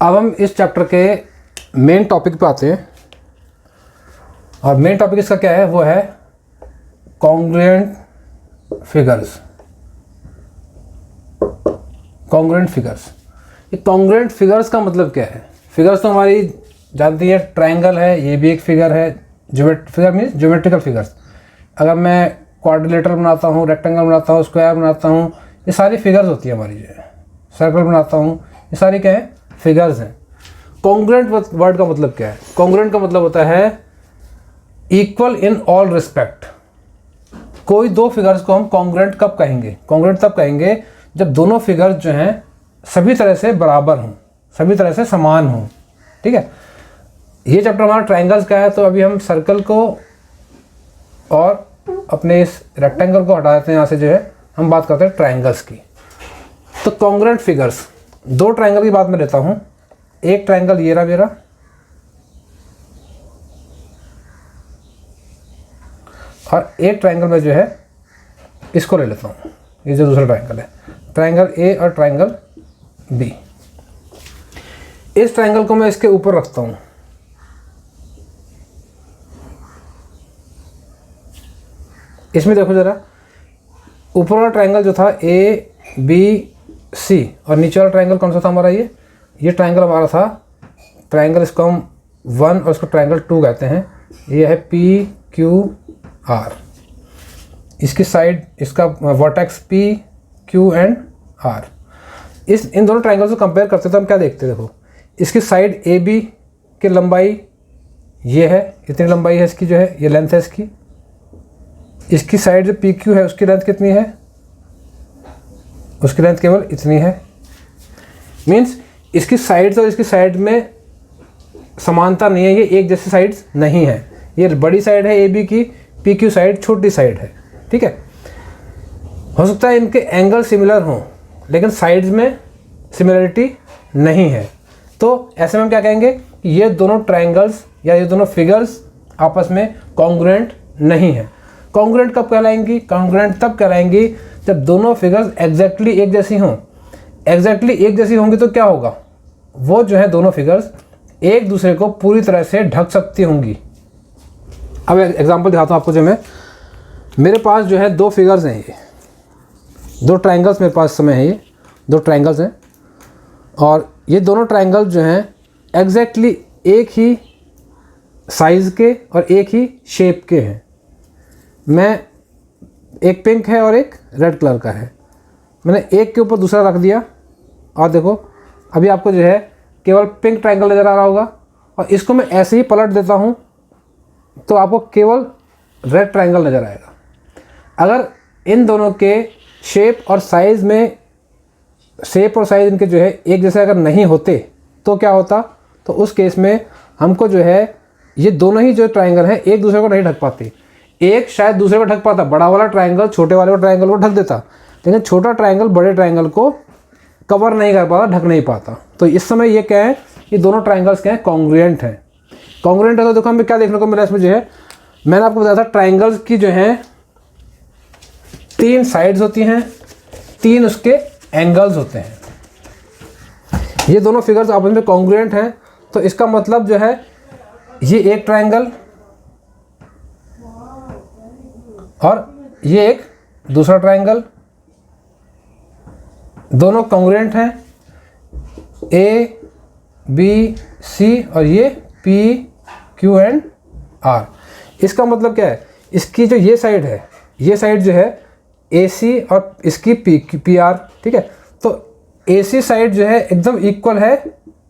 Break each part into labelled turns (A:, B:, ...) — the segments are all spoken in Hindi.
A: अब हम इस चैप्टर के मेन टॉपिक पे आते हैं और मेन टॉपिक इसका क्या है, वो है कॉन्ग्रुएंट फिगर्स। कॉन्ग्रुएंट फिगर्स, ये कॉन्ग्रुएंट फिगर्स का मतलब क्या है? फिगर्स तो हमारी जानती है, ट्रायंगल है, ये भी एक फिगर है। Figure means geometrical figures. अगर मैं क्वाड्रिलेटरल बनाता हूँ, रेक्टेंगल बनाता हूँ, स्क्वायर बनाता हूँ, ये सारी फिगर्स होती है हमारी। जो है सर्कल बनाता हूँ, ये सारी क्या है? फिगर्स हैं। कॉन्ग्रुएंट वर्ड का मतलब क्या है? कॉन्ग्रुएंट का मतलब होता है इक्वल इन ऑल रिस्पेक्ट। कोई दो फिगर्स को हम कॉन्ग्रुएंट कब कहेंगे? कॉन्ग्रुएंट तब कहेंगे जब दोनों फिगर्स जो हैं सभी तरह से बराबर हों, सभी तरह से समान हों। ठीक है, ये चैप्टर हमारा ट्रायंगल्स का है, तो अभी हम सर्कल को और अपने इस रेक्टेंगल को हटा देते हैं यहाँ से। जो है हम बात करते हैं ट्रायंगल्स की। तो कॉन्ग्रुएंट फिगर्स, दो ट्रायंगल की बात मैं लेता हूँ। एक ट्रायंगल ये रहा मेरा, और एक ट्रायंगल में जो है इसको ले लेता हूँ, ये जो दूसरा ट्रायंगल है, ट्रायंगल ए और ट्रायंगल बी। इस ट्रायंगल को मैं इसके ऊपर रखता हूँ। इसमें देखो जरा, ऊपर वाला ट्रायंगल जो था ए बी सी, और नीचे वाला ट्रायंगल कौन सा था हमारा? ये ट्रायंगल हमारा था, ट्रायंगल इसको हम 1 और इसको ट्रायंगल 2 कहते हैं। ये है पी क्यू आर। इसकी साइड, इसका vertex P Q and R. इन दोनों ट्रायंगल्स को कंपेयर करते तो हम क्या देखते हैं? देखो, इसकी साइड ए बी की लंबाई ये है, इतनी लंबाई है इसकी, जो है ये लेंथ है इसकी। इसकी साइड जो पी क्यू है उसकी लेंथ कितनी है? उसकी लेंथ केवल इतनी है। मीन्स इसकी साइड्स और इसकी साइड में समानता नहीं है, ये एक जैसी साइड्स नहीं है। ये बड़ी साइड है ए बी की, पी क्यू साइड छोटी साइड है। ठीक है, हो सकता है इनके एंगल सिमिलर हों लेकिन साइड्स में सिमिलरिटी नहीं है। तो ऐसे में हम क्या कहेंगे कि ये दोनों ट्रायंगल्स या ये दोनों फिगर्स आपस में कॉन्ग्रुएंट नहीं है। कॉन्ग्रुएंट कब कहलाएंगी? कॉन्ग्रुएंट तब कहलाएंगी जब दोनों फिगर्स एग्जैक्टली एक जैसी हों। एग्जैक्टली एक जैसी होंगी तो क्या होगा? वो जो है दोनों फिगर्स एक दूसरे को पूरी तरह से ढक सकती होंगी। अब एग्जांपल दिखाता हूँ आपको। जो मेरे पास जो है दो फिगर्स हैं, ये दो ट्रायंगल्स मेरे पास समय है, ये दो ट्रायंगल्स हैं, और ये दोनों ट्रायंगल्स जो हैं एग्जैक्टली एक ही साइज़ के और एक ही शेप के हैं। एक पिंक है और एक रेड कलर का है। मैंने एक के ऊपर दूसरा रख दिया और देखो अभी आपको जो है केवल पिंक ट्रायंगल नज़र आ रहा होगा, और इसको मैं ऐसे ही पलट देता हूँ तो आपको केवल रेड ट्रायंगल नज़र आएगा। अगर इन दोनों के शेप और साइज़ इनके जो है एक जैसे अगर नहीं होते तो क्या होता? तो उस केस में हमको जो है ये दोनों ही जो ट्रायंगल हैं एक दूसरे को नहीं ढक पाते। एक शायद दूसरे को ढक पाता, बड़ा वाला ट्रायंगल छोटे वाले ट्रायंगल को ढक देता, लेकिन छोटा ट्रायंगल बड़े ट्रायंगल को कवर नहीं कर पाता, ढक नहीं पाता। तो इस समय ये क्या है? ये दोनों ट्रायंगल्स क्या हैं? कॉन्ग्रुएंट हैं। कॉन्ग्रुएंट है तो देखो हमें क्या देखने को मिला इसमें? जो है मैंने आपको बताया था ट्रायंगल्स की जो हैं 3 साइड्स होती हैं, 3 उसके एंगल्स होते हैं। ये दोनों फिगर्स आपस में कॉन्ग्रुएंट हैं, तो इसका मतलब जो है ये एक ट्रायंगल और ये एक दूसरा ट्रायंगल, दोनों कॉन्ग्रुएंट हैं। ए बी सी और ये पी क्यू एंड आर। इसका मतलब क्या है? इसकी जो ये साइड है, ये साइड जो है ए सी और इसकी पी आर। ठीक है, तो ए सी साइड जो है एकदम इक्वल है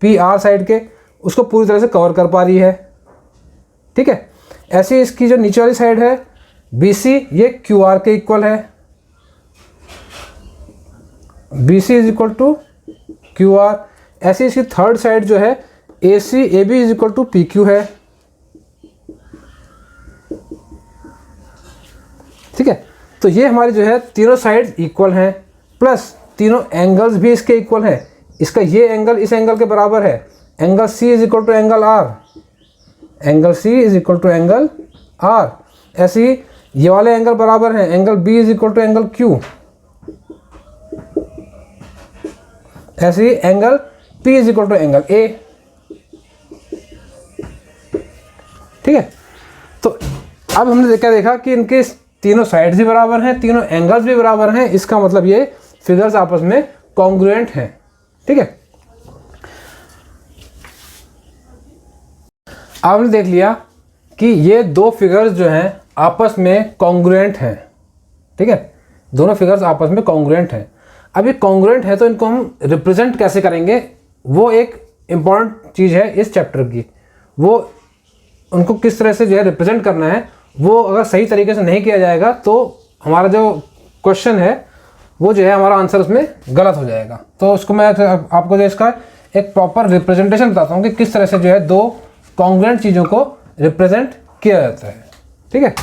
A: पी आर साइड के, उसको पूरी तरह से कवर कर पा रही है। ठीक है, ऐसे इसकी जो नीचे वाली साइड है बी सी, ये क्यू आर के इक्वल है। B C is equal to Q R. ऐसे इसकी थर्ड साइड जो है A C A B is equal to P Q है। ठीक है, तो ये हमारी जो है तीनों साइड इक्वल हैं, प्लस तीनों एंगल्स भी इसके इक्वल हैं। इसका ये एंगल इस एंगल के बराबर है। Angle C is equal to angle R, angle C is equal to angle R. ऐसे ही ये वाले एंगल बराबर हैं, angle B is equal to angle Q. ऐसे ही angle P is equal to angle A। ठीक है, तो अब हमने क्या देखा कि इनके तीनों साइड्स भी बराबर हैं, तीनों एंगल्स भी बराबर हैं, इसका मतलब ये फिगर्स आपस में कॉन्ग्रुएंट हैं। ठीक है, आपने देख लिया कि ये दो फिगर्स जो हैं आपस में कॉन्ग्रुएंट हैं। ठीक है, दोनों फिगर्स आपस में कॉन्ग्रुएंट हैं। अब ये कॉन्ग्रुएंट है तो इनको हम रिप्रेजेंट कैसे करेंगे, वो एक इम्पॉर्टेंट चीज़ है इस चैप्टर की। वो उनको किस तरह से जो है रिप्रेजेंट करना है, वो अगर सही तरीके से नहीं किया जाएगा तो हमारा जो क्वेश्चन है वो जो है हमारा आंसर उसमें गलत हो जाएगा। तो उसको मैं आपको जो इसका एक प्रॉपर रिप्रेजेंटेशन बताता हूँ कि किस तरह से जो है दो कॉन्ग्रुएंट चीज़ों को रिप्रेजेंट किया जाता है। ठीक है,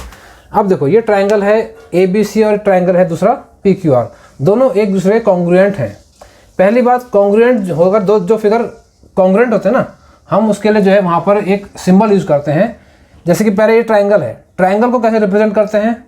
A: अब देखो ये ट्राइंगल है ABC और ट्राइंगल है दूसरा PQR, दोनों एक दूसरे कॉन्ग्रुएंट हैं। पहली बात, कॉन्ग्रुएंट होगा दो जो फिगर कॉन्ग्रुएंट होते हैं ना, हम उसके लिए जो है वहाँ पर एक सिंबल यूज़ करते हैं। जैसे कि पहले ये ट्राइंगल है, ट्राइंगल को कैसे रिप्रेजेंट करते हैं,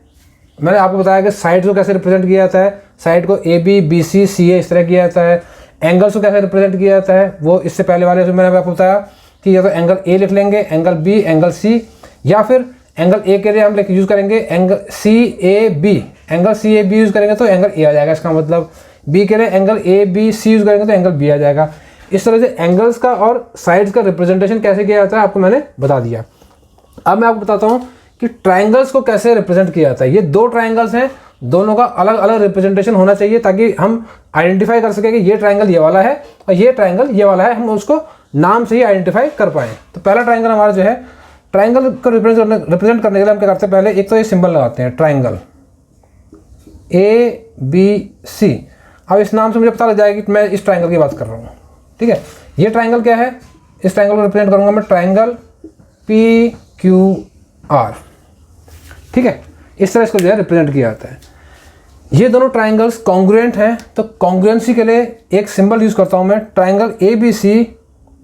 A: मैंने आपको बताया कि साइड को कैसे रिप्रेजेंट किया जाता है, साइड को AB BC CA इस तरह किया जाता है। एंगल्स को कैसे रिप्रेजेंट किया जाता है, वो इससे पहले वाले मैंने आपको बताया कि या तो एंगल A लिख लेंगे, एंगल B, एंगल C, या फिर एंगल A के लिए हम यूज़ करेंगे angle CAB, angle CAB use करेंगे तो एंगल A आ जाएगा, इसका मतलब B के लिए एंगल ABC यूज़ करेंगे तो एंगल B आ जाएगा। इस तरह से एंगल्स का और साइड्स का रिप्रेजेंटेशन कैसे किया जाता है आपको मैंने बता दिया। अब मैं आपको बताता हूँ कि ट्राइंगल्स को कैसे रिप्रेजेंट किया जाता है। ये दो ट्राइंगल्स हैं, दोनों का अलग अलग रिप्रेजेंटेशन होना चाहिए ताकि हम आइडेंटिफाई कर सकें कि ये ट्राइंगल ये वाला है और ये ट्राइंगल ये वाला है, हम उसको नाम से ही आइडेंटिफाई कर पाएँ। तो पहला ट्राइंगल हमारा जो है, ट्राइंगल को रिप्रेजेंट करने के लिए हम क्या करते हैं, पहले एक तो ये सिंबल लगाते हैं ट्राइंगल ABC। अब इस नाम से मुझे पता लग जाएगा कि मैं इस ट्राइंगल की बात कर रहा हूँ। ठीक है, ये ट्राइंगल क्या है, इस ट्राइंगल को रिप्रेजेंट करूंगा मैं ट्राइंगल PQR। ठीक है, इस तरह इसको जो है रिप्रेजेंट किया जाता है। ये दोनों ट्राइंगल्स कॉन्ग्रुएंट हैं, तो कॉन्ग्रुएंसी के लिए एक सिंबल यूज़ करता हूँ मैं, triangle ABC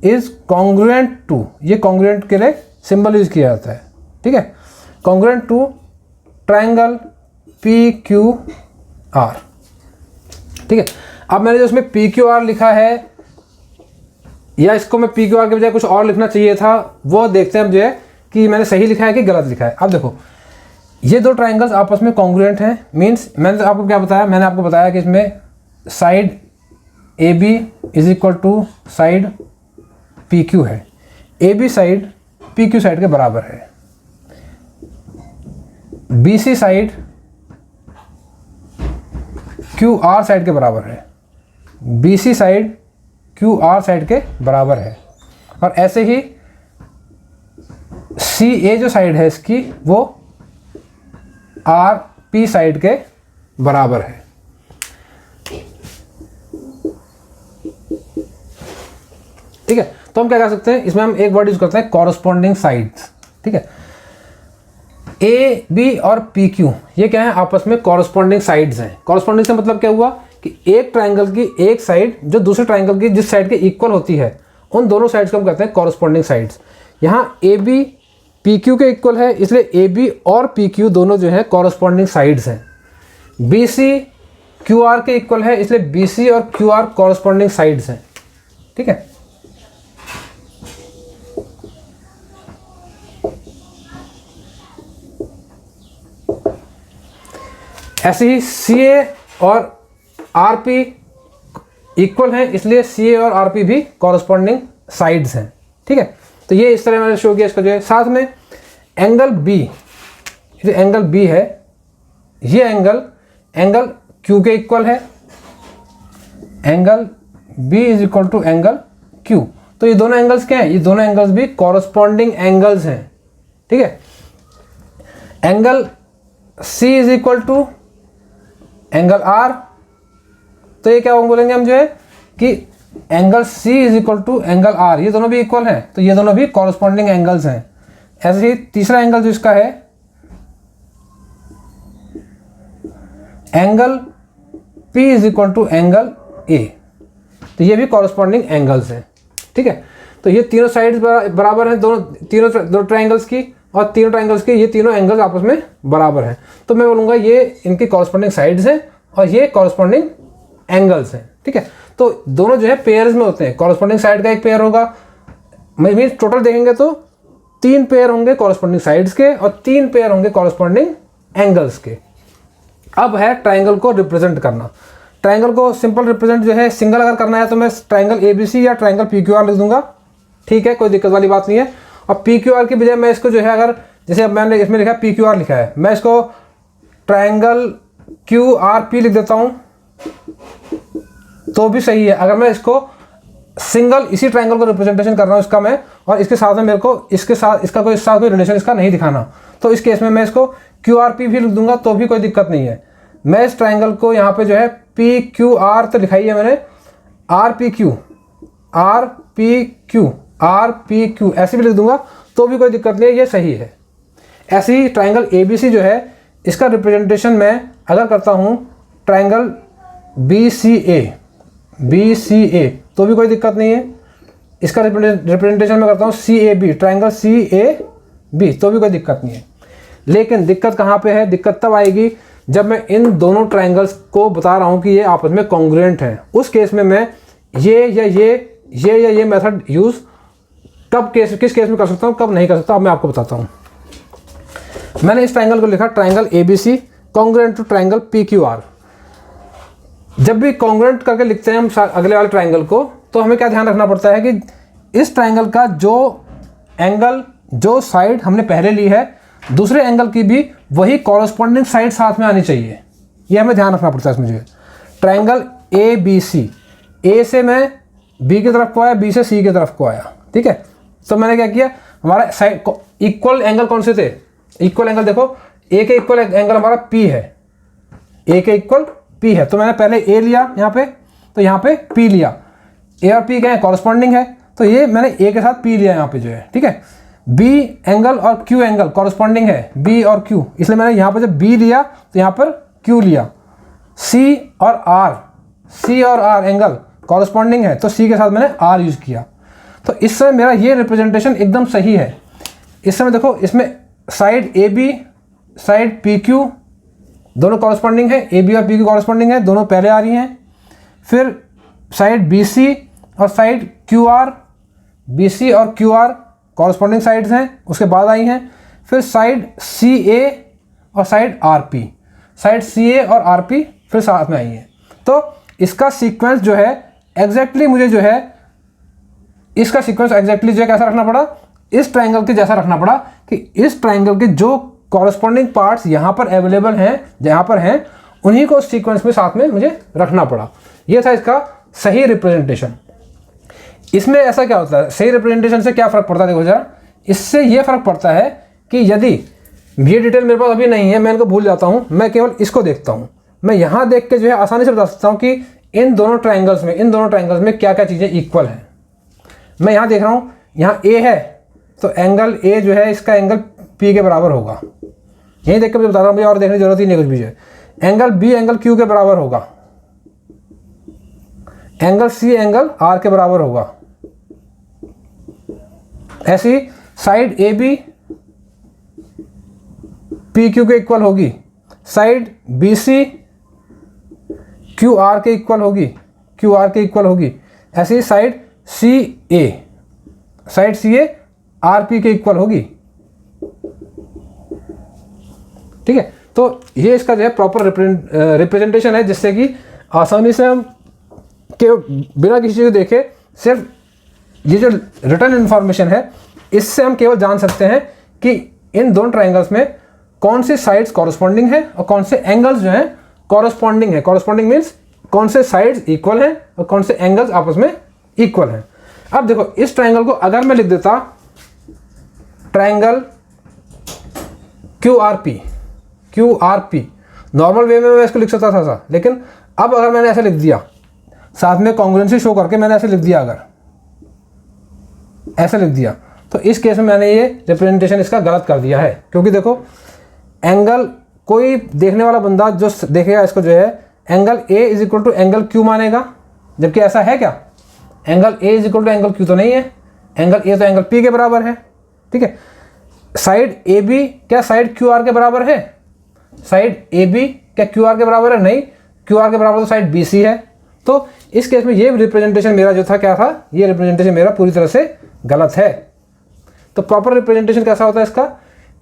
A: is congruent to, ये कॉन्ग्रुएंट के लिए सिंबल यूज़ किया जाता है। ठीक है, कॉन्ग्रुएंट टू ट्राइंगल PQR। ठीक है, अब मैंने जो इसमें PQR लिखा है, या इसको मैं PQR के बजाय कुछ और लिखना चाहिए था, वो देखते हैं अब जो है कि मैंने सही लिखा है कि गलत लिखा है। अब देखो ये दो ट्राइंगल्स आपस में कॉन्ग्रुएंट हैं, मीन्स मैंने आपको क्या बताया, मैंने आपको बताया कि इसमें side AB is equal to side PQ है, AB साइड PQ साइड के बराबर है, BC साइड QR साइड के बराबर है, BC साइड QR साइड के बराबर है, और ऐसे ही CA जो साइड है इसकी वो RP साइड के बराबर है। ठीक है, तो हम क्या कर सकते हैं, इसमें हम एक वर्ड यूज करते हैं कॉरस्पॉन्डिंग साइड्स। ठीक है, AB और PQ ये क्या है, आपस में कॉरस्पॉन्डिंग साइड्स हैं। कॉरस्पॉन्डिंग से मतलब क्या हुआ कि एक ट्राइंगल की एक साइड जो दूसरे ट्राइंगल की जिस साइड के इक्वल होती है, उन दोनों साइड्स को हम कहते हैं कॉरस्पॉन्डिंग साइड्स। यहाँ AB PQ के इक्वल है, इसलिए AB और PQ दोनों जो है कॉरस्पॉन्डिंग साइड्स हैं। BC QR के इक्वल है, इसलिए BC और QR कॉरस्पॉन्डिंग साइड्स हैं। ठीक है, ऐसे ही CA और RP इक्वल हैं, इसलिए CA और RP भी कॉरस्पॉन्डिंग साइड्स हैं। ठीक है, तो ये इस तरह मैंने शो किया इसका जो है। साथ में एंगल B, ये एंगल B है, ये एंगल Q के इक्वल है, angle B is equal to angle Q। तो ये दोनों एंगल्स क्या हैं, ये दोनों एंगल्स भी कॉरस्पॉन्डिंग एंगल्स हैं। ठीक है, angle C is equal to angle R, तो ये क्या बोलेंगे हम जो है कि angle C is equal to angle R, ये दोनों भी इक्वल हैं, तो ये दोनों भी कॉरस्पॉन्डिंग एंगल्स हैं। ऐसे ही तीसरा एंगल जो इसका है, angle P is equal to angle A, तो ये भी कॉरस्पॉन्डिंग एंगल्स हैं। ठीक है, तो ये तीनों साइड्स बराबर हैं, दोनों ट्राइंगल्स की, और तीनों ट्राइंगल्स के ये तीनों एंगल्स आपस में बराबर हैं। तो मैं बोलूँगा ये इनकी कॉरस्पॉन्डिंग साइड्स हैं और ये कॉरस्पॉन्डिंग एंगल्स हैं। ठीक है। तो दोनों जो है पेयर्स में होते हैं, कॉरस्पॉन्डिंग साइड का एक पेयर होगा, मीन्स टोटल देखेंगे तो 3 पेयर होंगे कॉरस्पॉन्डिंग साइड्स के और 3 पेयर होंगे कॉरस्पॉन्डिंग एंगल्स के। अब है ट्राइंगल को रिप्रेजेंट करना। ट्राइंगल को सिंपल रिप्रेजेंट जो है सिंगल अगर करना है तो मैं ट्राइंगल ABC या ट्राइंगल PQR लिख दूंगा, ठीक है, कोई दिक्कत वाली बात नहीं है। और PQR की बजाय मैं इसको जो है, अगर जैसे अब मैंने इसमें लिखा PQR लिखा है, मैं इसको ट्राइंगल QRP लिख देता हूँ तो भी सही है। अगर मैं इसको सिंगल इसी ट्राइंगल को रिप्रेजेंटेशन कर रहा हूँ इसका मैं, और इसके साथ में मेरे को इसके साथ इसका कोई साथ कोई रिलेशन इसका नहीं दिखाना, तो इस केस में मैं इसको QRP भी लिख दूंगा तो भी कोई दिक्कत नहीं है। मैं इस ट्राइंगल को यहाँ पे जो है PQR तो लिखाई है मैंने, RPQ ऐसे भी लिख दूंगा तो भी कोई दिक्कत नहीं है, ये सही है। ऐसे ही ट्राइंगल ABC जो है इसका रिप्रेजेंटेशन मैं अगर करता हूँ ट्राइंगल BCA तो भी कोई दिक्कत नहीं है। इसका रिप्रेजेंटेशन मैं करता हूँ CAB, ट्राइंगल CAB तो भी कोई दिक्कत नहीं है। लेकिन दिक्कत कहाँ पे है? दिक्कत तब आएगी जब मैं इन दोनों ट्राइंगल्स को बता रहा हूँ कि ये आपस में कॉन्ग्रुएंट हैं। उस केस में मैं ये मेथड यूज़ किस केस में कर सकता हूँ, कब नहीं कर सकता, अब मैं आपको बताता हूँ। मैंने इस ट्राइंगल को लिखा triangle ABC congruent to triangle PQR। जब भी कॉन्ग्रुएंट करके लिखते हैं हम अगले वाले ट्राइंगल को, तो हमें क्या ध्यान रखना पड़ता है कि इस ट्राइंगल का जो एंगल, जो साइड हमने पहले ली है, दूसरे एंगल की भी वही कॉरस्पॉन्डिंग साइड साथ में आनी चाहिए। ये हमें ध्यान रखना पड़ता है इसमें जो है। ट्राइंगल ABC, A से मैं B की तरफ को आया, B से C की तरफ को आया, ठीक है। तो मैंने क्या किया, हमारा साइड इक्वल एंगल कौन से थे? इक्वल एंगल देखो, A के इक्वल एंगल हमारा P है, A के इक्वल P है, तो मैंने पहले A लिया यहाँ पे, तो यहाँ पे P लिया। A और P क्या है? कॉरस्पॉन्डिंग है, तो ये मैंने A के साथ P लिया यहाँ पे जो है, ठीक है। B एंगल और Q एंगल कॉरस्पॉन्डिंग है, B और Q, इसलिए मैंने यहाँ पर जब B लिया तो यहाँ पर Q लिया। C और R एंगल कॉरस्पॉन्डिंग है, तो C के साथ मैंने R यूज़ किया। तो इस समय मेरा ये रिप्रेजेंटेशन एकदम सही है। इस समय देखो, इसमें साइड AB, साइड PQ दोनों कॉरस्पॉन्डिंग है, AB और PQ कॉरस्पॉन्डिंग है, दोनों पहले आ रही हैं। फिर साइड BC और साइड QR, BC और QR कॉरस्पॉन्डिंग साइड्स हैं, उसके बाद आई हैं। फिर साइड CA और साइड RP, साइड CA और RP फिर साथ में आई हैं। तो इसका सीक्वेंस जो है एग्जैक्टली मुझे जो है, इसका सीक्वेंस एग्जैक्टली जो है कैसा रखना पड़ा, इस ट्राइंगल के जैसा रखना पड़ा कि इस ट्राइंगल के जो कॉरस्पॉन्डिंग पार्ट्स यहाँ पर अवेलेबल हैं, जहाँ पर हैं, उन्हीं को सीक्वेंस में साथ में मुझे रखना पड़ा। ये था इसका सही रिप्रेजेंटेशन। इसमें ऐसा क्या होता है, सही रिप्रेजेंटेशन से क्या फ़र्क पड़ता है? देखो जरा, इससे ये फ़र्क पड़ता है कि यदि ये डिटेल मेरे पास अभी नहीं है, मैं इनको भूल जाता हूँ, मैं केवल इसको देखता हूँ, मैं यहाँ देख के जो है आसानी से बता सकता हूँ कि इन दोनों ट्राइंगल्स में क्या क्या चीज़ें इक्वल हैं। मैं यहाँ देख रहा हूँ, यहाँ A है, तो एंगल A जो है इसका एंगल P के बराबर होगा। यही देख के मैं बता रहा हूँ, मुझे और देखने की जरूरत ही नहीं कुछ भी है। एंगल B एंगल Q के बराबर होगा, एंगल C एंगल R के बराबर होगा। ऐसी साइड AB PQ के इक्वल होगी, साइड BC QR के इक्वल होगी, QR के इक्वल होगी। ऐसे ही साइड CA RP के इक्वल होगी, ठीक है। तो ये इसका जो है प्रॉपर रिप्रेजेंटेशन है, जिससे कि आसानी से हम के बिना किसी चीज़ को देखे, सिर्फ ये जो रिटर्न इन्फॉर्मेशन है, इससे हम केवल जान सकते हैं कि इन दोनों ट्राइंगल्स में कौन से साइड्स कॉरस्पॉन्डिंग है और कौन से एंगल्स जो हैं कॉरस्पॉन्डिंग है। कॉरस्पॉन्डिंग मीन्स कौन से साइड्स इक्वल हैं और कौन से एंगल्स आपस में इक्वल हैं। अब देखो, इस ट्राइंगल को अगर मैं लिख देता ट्राइंगल QRP, नॉर्मल वे में मैं इसको लिख सकता था, लेकिन अब अगर मैंने ऐसे लिख दिया, साथ में कॉन्ग्रुएंसी शो करके मैंने ऐसे लिख दिया, अगर ऐसे लिख दिया, तो इस केस में मैंने ये रिप्रेजेंटेशन इसका गलत कर दिया है। क्योंकि देखो, एंगल कोई देखने वाला बंदा जो देखेगा इसको जो है, angle A is equal to angle Q मानेगा, जबकि ऐसा है क्या? Angle A is equal to angle Q तो नहीं है, एंगल A तो एंगल P के बराबर है, ठीक है। साइड AB क्या साइड QR के बराबर है? साइड AB क्या QR के बराबर है? नहीं, QR के बराबर तो साइड BC है, तो इस केस में ये रिप्रेजेंटेशन मेरा जो था क्या था, ये रिप्रेजेंटेशन मेरा पूरी तरह से गलत है। तो प्रॉपर रिप्रेजेंटेशन कैसा होता है इसका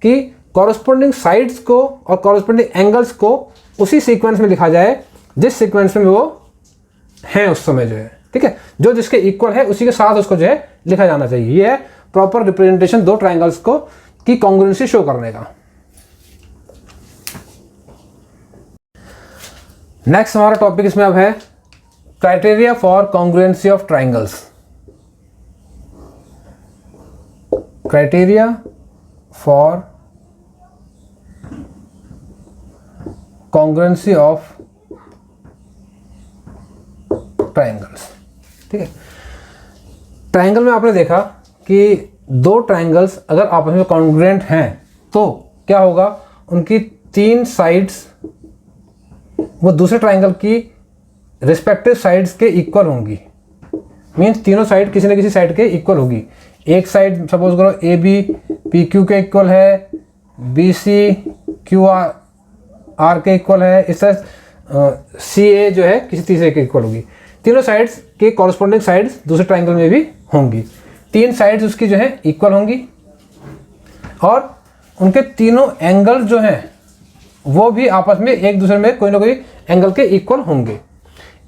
A: कि कॉरस्पॉन्डिंग साइड्स को और कॉरस्पॉन्डिंग एंगल्स को उसी सीक्वेंस में लिखा जाए जिस सीक्वेंस में वो हैं उस समय जो है, ठीक है, जो जिसके इक्वल है उसी के साथ उसको जो है लिखा जाना चाहिए। ये है प्रॉपर रिप्रेजेंटेशन दो ट्राइंगल्स को की कॉन्ग्रुएंसी शो करने का। नेक्स्ट हमारा टॉपिक इसमें अब है criteria for congruency of triangles. Criteria for congruency of triangles, ठीक है। ट्राइंगल में आपने देखा कि दो ट्राइंगल्स अगर आपस में कॉन्ग्रुएंट हैं तो क्या होगा, उनकी तीन साइड्स वो दूसरे ट्राइंगल की रिस्पेक्टिव साइड्स के इक्वल होंगी। मीन्स तीनों साइड किसी न किसी साइड के इक्वल होगी। एक साइड सपोज करो ए बी पी क्यू के इक्वल है, बी सी क्यू आर के इक्वल है, इस तरह सी ए जो है किसी तीसरे के इक्वल होगी। तीनों साइड्स के कॉरस्पॉन्डिंग साइड्स दूसरे ट्राइंगल में भी होंगी। तीन साइड्स उसकी जो है इक्वल होंगी और उनके तीनों एंगल जो हैं वो भी आपस में एक दूसरे में कोई ना कोई एंगल के इक्वल होंगे।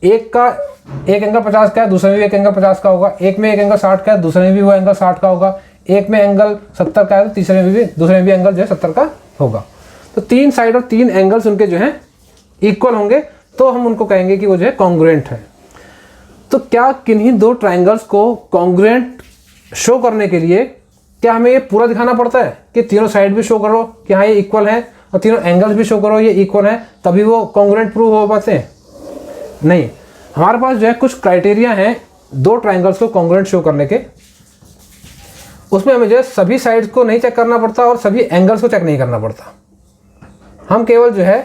A: एक एंगल 50 का है, दूसरे में भी एक एंगल 50 का होगा। एक में एक एंगल 60 का है, दूसरे में भी वो एंगल 60 का होगा। एक में एंगल 70 का है तो तीसरे में भी दूसरे में भी एंगल जो है 70 का होगा। तो तीन साइड और तीन एंगल्स उनके जो हैं इक्वल होंगे तो हम उनको कहेंगे कि वो जो है कॉन्ग्रुएंट है। तो क्या किन्हीं दो ट्राइंगल्स को कॉन्ग्रुएंट शो करने के लिए क्या हमें ये पूरा दिखाना पड़ता है कि तीनों साइड भी शो करो कि हाँ ये इक्वल है और तीनों एंगल्स भी शो करो ये इक्वल है, तभी वो कॉन्ग्रुएंट प्रूव हो पाते हैं? नहीं, हमारे पास जो है कुछ क्राइटेरिया हैं दो ट्राइंगल्स को कॉन्ग्रुएंट शो करने के। उसमें हमें जो है सभी साइड्स को नहीं चेक करना पड़ता और सभी एंगल्स को चेक नहीं करना पड़ता। हम केवल जो है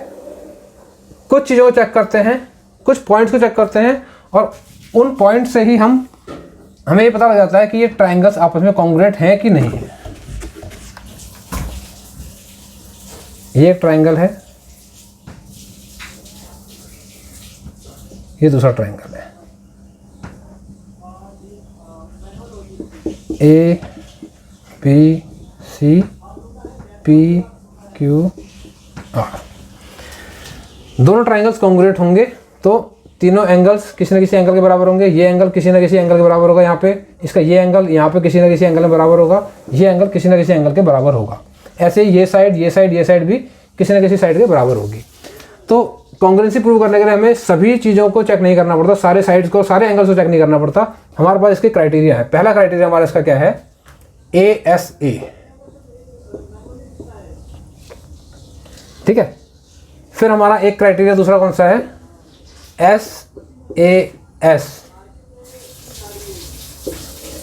A: कुछ चीज़ों को चेक करते हैं, कुछ पॉइंट्स को चेक करते हैं और उन पॉइंट से ही हमें ये पता लग जाता है कि ये ट्राइंगल्स आपस में कॉन्ग्रुएंट हैं कि नहीं है। ये एक ट्राइंगल है, ये दूसरा ट्राइंगल है। A B C P Q R, दोनों ट्राइंगल्स कॉन्ग्रुएंट होंगे तो तीनों एंगल्स किसी न किसी एंगल के बराबर होंगे। ये एंगल किसी न किसी एंगल के बराबर होगा यहाँ पे, इसका ये एंगल यहाँ पे किसी न किसी एंगल में बराबर होगा, ये एंगल किसी न किसी एंगल के बराबर होगा। ऐसे ही ये साइड ये साइड ये साइड भी किसी न किसी साइड के बराबर होगी। तो कॉन्ग्रुएंसी प्रूव करने के लिए हमें सभी चीज़ों को चेक नहीं करना पड़ता, सारे साइड्स को सारे एंगल्स को चेक नहीं करना पड़ता। हमारे पास इसके क्राइटेरिया है। पहला क्राइटेरिया हमारा इसका क्या है, ASA, ठीक है। फिर हमारा एक क्राइटेरिया दूसरा कौन सा है, SAS।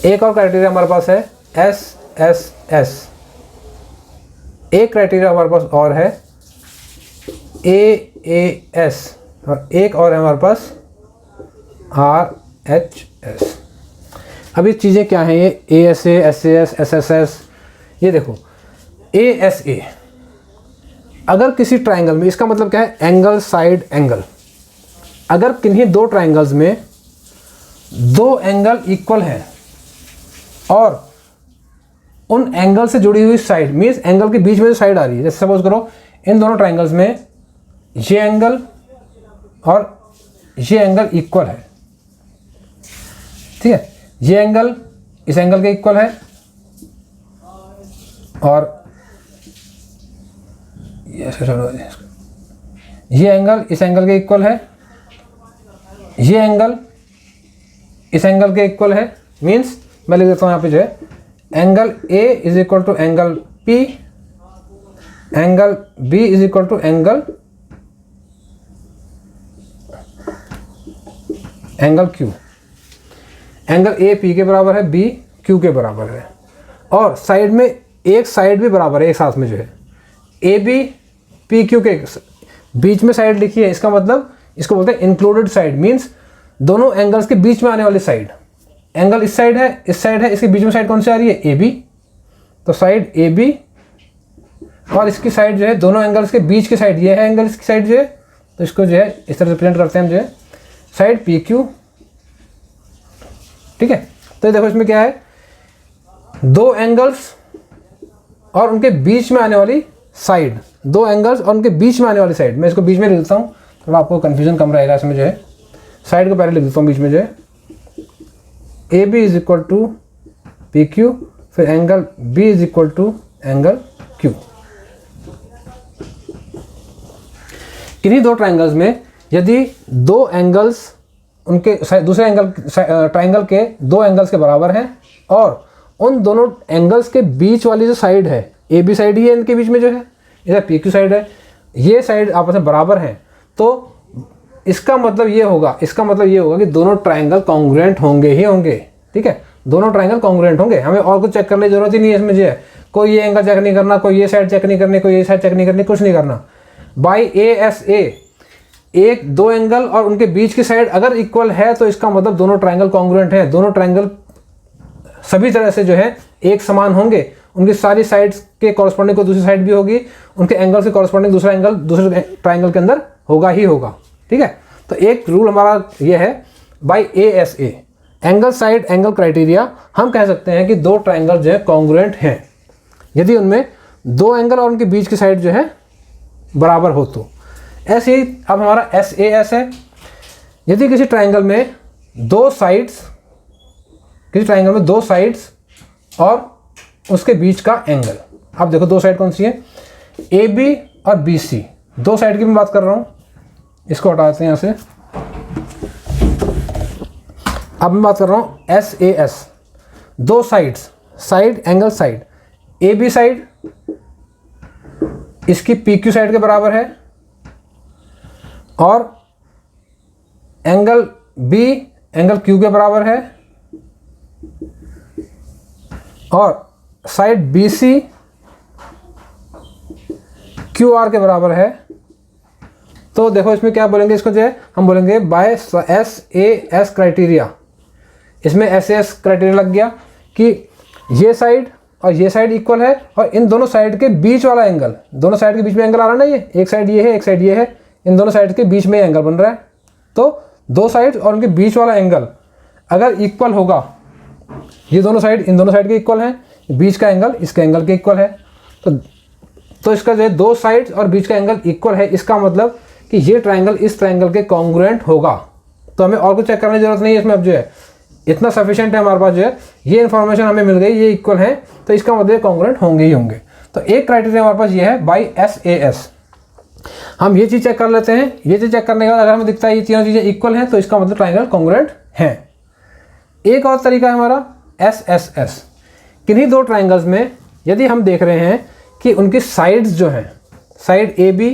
A: एक और क्राइटेरिया हमारे पास है SSS। एक क्राइटेरिया हमारे पास और है AAS और एक और है हमारे पास RHS। अब ये चीज़ें क्या हैं, ये ASA SAS SSS। ये देखो ASA, अगर किसी ट्राइंगल में, इसका मतलब क्या है, एंगल साइड एंगल। अगर किन्हीं दो ट्राइंगल्स में दो एंगल इक्वल हैं और उन एंगल से जुड़ी हुई साइड, मीन्स एंगल के बीच में जो साइड आ रही है, जैसे सपोज करो इन दोनों ट्राइंगल्स में ये एंगल और ये एंगल इक्वल है, ठीक है। ये एंगल इस एंगल के इक्वल है और ये एंगल इस एंगल के इक्वल है, ये एंगल इस एंगल के इक्वल है। मीन्स मैं लिख देता हूँ यहाँ पे जो है, angle A is equal to angle P, angle B is equal to angle Q। Angle A P के बराबर है, B Q के बराबर है और साइड में एक साइड भी बराबर है एक साथ में जो है, AB PQ के बीच में साइड लिखी है। इसका मतलब इसको बोलते हैं इंक्लूडेड साइड। मीन्स दोनों एंगल्स के बीच में आने वाली साइड। एंगल इस साइड है, इस साइड है, इसके बीच में साइड कौन सी आ रही है, AB। तो साइड AB और इसकी साइड जो है, दोनों एंगल्स के बीच की साइड ये है एंगल, इसकी साइड जो है, तो इसको जो है इस तरह रिप्रेजेंट करते हैं हम जो है, साइड पी क्यू, ठीक है। तो देखो इसमें क्या है, दो एंगल्स और उनके बीच में आने वाली साइड, दो एंगल्स और उनके बीच में आने वाली साइड। मैं इसको बीच में लिख देता हूँ, थोड़ा आपको कन्फ्यूजन कम रहेगा इसमें जो है। साइड को पहले लिख देता हूँ बीच में जो है, A B is equal to P Q, फिर angle B is equal to angle Q. किन्हीं दो ट्राइंगल्स में यदि दो एंगल्स उनके दूसरे एंगल ट्राइंगल के दो एंगल्स के बराबर हैं और उन दोनों एंगल्स के बीच वाली जो साइड है, ए बी साइड ही है इनके बीच में जो है, इधर पी क्यू साइड है, ये साइड आपस में बराबर हैं, तो इसका मतलब ये होगा, कि दोनों ट्राइंगल कॉन्ग्रुएंट होंगे ही होंगे, ठीक है। दोनों ट्राइंगल कॉन्ग्रुएंट होंगे, हमें और कुछ चेक करने की जरूरत ही नहीं है इसमें जो है। कोई ये एंगल चेक नहीं करना, कोई ये साइड चेक नहीं करनी, कोई ये साइड चेक नहीं करनी, कुछ नहीं करना। बाई ए एस ए, एक दो एंगल और उनके बीच की साइड अगर इक्वल है तो इसका मतलब दोनों ट्राइंगल कॉन्ग्रुएंट हैं, दोनों ट्राइंगल सभी तरह से जो है एक समान होंगे, उनकी सारी साइड्स के कॉरस्पॉन्डिंग को दूसरी साइड भी होगी, उनके एंगल से कॉरस्पॉन्डिंग दूसरा एंगल दूसरे ट्राइंगल के अंदर होगा ही होगा, ठीक है। तो एक रूल हमारा ये है, by A S A, angle side angle criteria, हम कह सकते हैं कि दो ट्राइंगल जो है कॉन्ग्रुएंट हैं यदि उनमें दो एंगल और उनके बीच की साइड जो है बराबर हो तो। ऐसे ही अब हमारा एस ए एस है, यदि किसी ट्राइंगल में दो साइड्स, और उसके बीच का एंगल, अब देखो दो साइड कौन सी है, ए बी और बी सी, दो साइड की मैं बात कर रहा हूँ, इसको हटाते हैं यहाँ से। अब मैं बात कर रहा हूँ एस ए एस, दो sides, side angle side, A B side इसकी पी क्यू साइड के बराबर है और एंगल बी एंगल क्यू के बराबर है और side B C Q R के बराबर है। तो देखो इसमें क्या बोलेंगे, इसको जो है हम बोलेंगे by S A S criteria. इसमें एस ए एस क्राइटेरिया लग गया कि ये साइड और ये साइड इक्वल है और इन दोनों साइड के बीच वाला एंगल, दोनों साइड के बीच में एंगल आ रहा है ना, ये एक साइड ये है एक साइड ये है, इन दोनों साइड के बीच में एंगल बन रहा है। तो दो साइड और उनके बीच वाला एंगल अगर इक्वल होगा, ये दोनों साइड इन दोनों साइड के इक्वल हैं, बीच का एंगल इसके एंगल के इक्वल है, तो इसका जो है दो साइड्स और बीच का एंगल इक्वल है, इसका मतलब कि ये ट्राइंगल इस ट्राइंगल के कॉन्ग्रुएंट होगा। तो हमें और कुछ चेक करने की जरूरत नहीं है इसमें, अब जो है इतना सफिशिएंट है हमारे पास, जो है ये इन्फॉर्मेशन हमें मिल गई, ये इक्वल है तो इसका मतलब कॉन्ग्रुएंट होंगे ही होंगे। तो एक क्राइटेरिया हमारे पास ये है बाई एस ए एस। हम ये चीज़ चेक कर लेते हैं, ये चीज़ चेक करने के बाद अगर हमें दिखता है ये तीनों चीज़ें इक्वल हैं तो इसका मतलब ट्राइंगल कॉन्ग्रुएंट हैं। एक और तरीका है हमारा एस एस एस। किन्हीं दो ट्राइंगल्स में यदि हम देख रहे हैं कि उनकी साइड्स जो हैं, साइड ए बी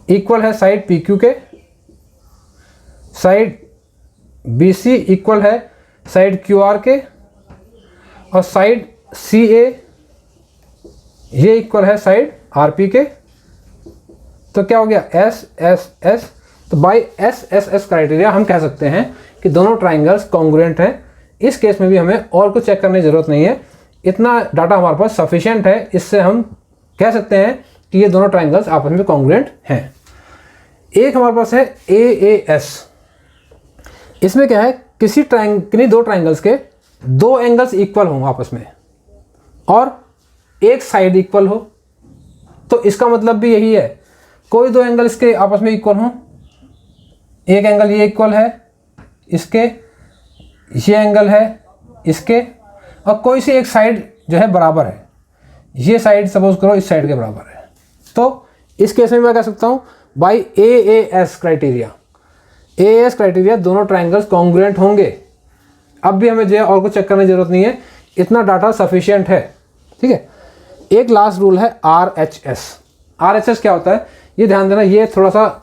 A: इक्वल है साइड पी क्यू के, साइड बी सी इक्वल है साइड क्यू आर के और साइड सी ए ये इक्वल है साइड आर पी के, तो क्या हो गया एस एस एस। तो by S S S criteria हम कह सकते हैं कि दोनों ट्राइंगल्स कॉन्ग्रुएंट हैं। इस केस में भी हमें और कुछ चेक करने की ज़रूरत नहीं है, इतना डाटा हमारे पास सफिशिएंट है, इससे हम कह सकते हैं कि ये दोनों ट्राइंगल्स आपस में कॉन्ग्रुएंट हैं। एक हमारे पास है ए ए एस। इसमें क्या है, किन्हीं दो ट्राइंगल्स के दो एंगल्स इक्वल हों आपस में और एक साइड इक्वल हो, तो इसका मतलब भी यही है, कोई दो एंगल इसके आपस में इक्वल हों, एक एंगल ये इक्वल है इसके, ये एंगल है इसके, और कोई सी एक साइड जो है बराबर है, ये साइड सपोज करो इस साइड के बराबर है, तो इस केस में मैं कह सकता हूँ by A A S criteria. A S criteria दोनों ट्राइंगल्स कॉन्ग्रुएंट होंगे। अब भी हमें जो है और कुछ चेक करने की जरूरत नहीं है, इतना डाटा सफिशिएंट है, ठीक है। एक लास्ट रूल है R H S. R H S क्या होता है, ये ध्यान देना, ये थोड़ा सा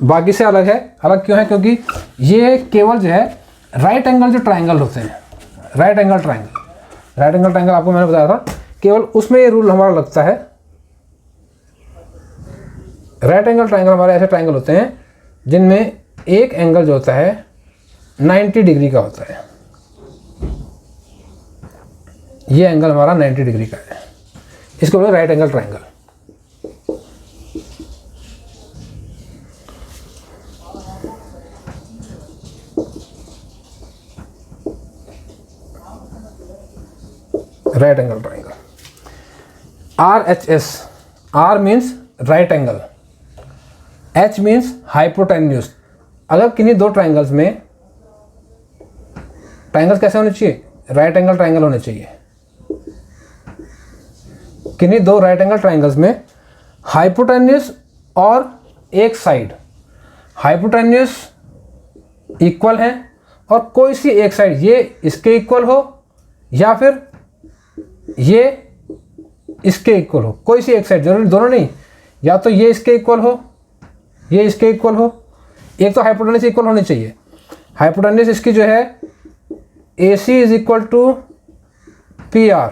A: बाकी से अलग है। अलग क्यों है, क्योंकि ये केवल जो है राइट एंगल जो ट्राइंगल होते हैं, राइट एंगल ट्राइंगल आपको मैंने बताया था, केवल उसमें ये रूल हमारा लगता है। राइट एंगल ट्राइंगल हमारे ऐसे ट्राइंगल होते हैं जिनमें एक एंगल जो होता है 90 डिग्री का होता है। ये एंगल हमारा 90 डिग्री का है, इसको बोलते हैं right angle triangle. Right angle triangle. RHS, R means right angle, H means hypotenuse. अगर किन्हीं दो ट्राइंगल्स में, ट्राइंगल्स कैसे होने चाहिए, राइट एंगल ट्राइंगल होने चाहिए। किन्हीं दो राइट एंगल ट्राइंगल्स में हाइपोटेन्यूज और एक साइड, हाइपोटेन्यूज इक्वल है और कोई सी एक साइड ये इसके इक्वल हो या फिर ये इसके इक्वल हो, कोई सी एक साइड, जरूरी दोनों नहीं, या तो ये इसके इक्वल हो, ये इसके इक्वल हो, एक तो हाइपोटेन्यूज इक्वल होनी चाहिए। हाइपोटेन्यूज इसकी जो है AC is equal to PR,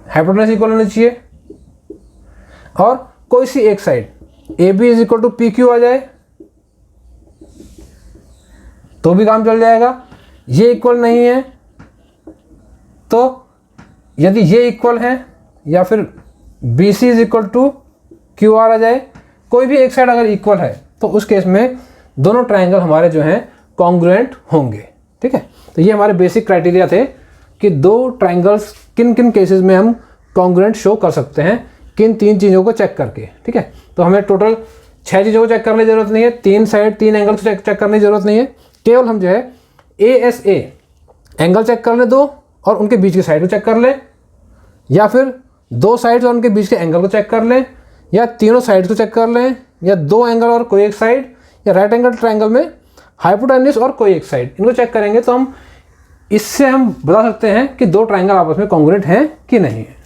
A: hypotenuse equal होनी चाहिए। और कोई सी एक side AB is equal to PQ आ जाए तो भी काम चल जाएगा। ये इक्वल नहीं है तो यदि ये इक्वल है या फिर BC is equal to QR आ जाए, कोई भी एक साइड अगर इक्वल है तो उस केस में दोनों ट्राइंगल हमारे जो हैं कॉन्ग्रुएंट होंगे। ठीक है, तो ये हमारे बेसिक क्राइटेरिया थे कि दो ट्राइंगल्स किन किन केसेस में हम कॉन्ग्रुएंट शो कर सकते हैं, किन तीन चीज़ों को चेक करके। ठीक है, तो हमें टोटल 6 चीज़ों को चेक करने की जरूरत नहीं है, 3 साइड 3 एंगल को चेक करने की जरूरत नहीं है, केवल हम जो है ASA एंगल चेक कर लें दो और उनके बीच की साइड को चेक कर लें, या फिर दो साइड्स और उनके बीच के एंगल को चेक कर लें, या तीनों साइड्स को चेक कर लें, या दो एंगल और कोई एक साइड, या राइट एंगल ट्राइंगल में हाइपोटेन्यूज और कोई एक साइड, इनको चेक करेंगे तो हम इससे हम बता सकते हैं कि दो ट्राइंगल आपस में कॉन्ग्रुएंट हैं कि नहीं है।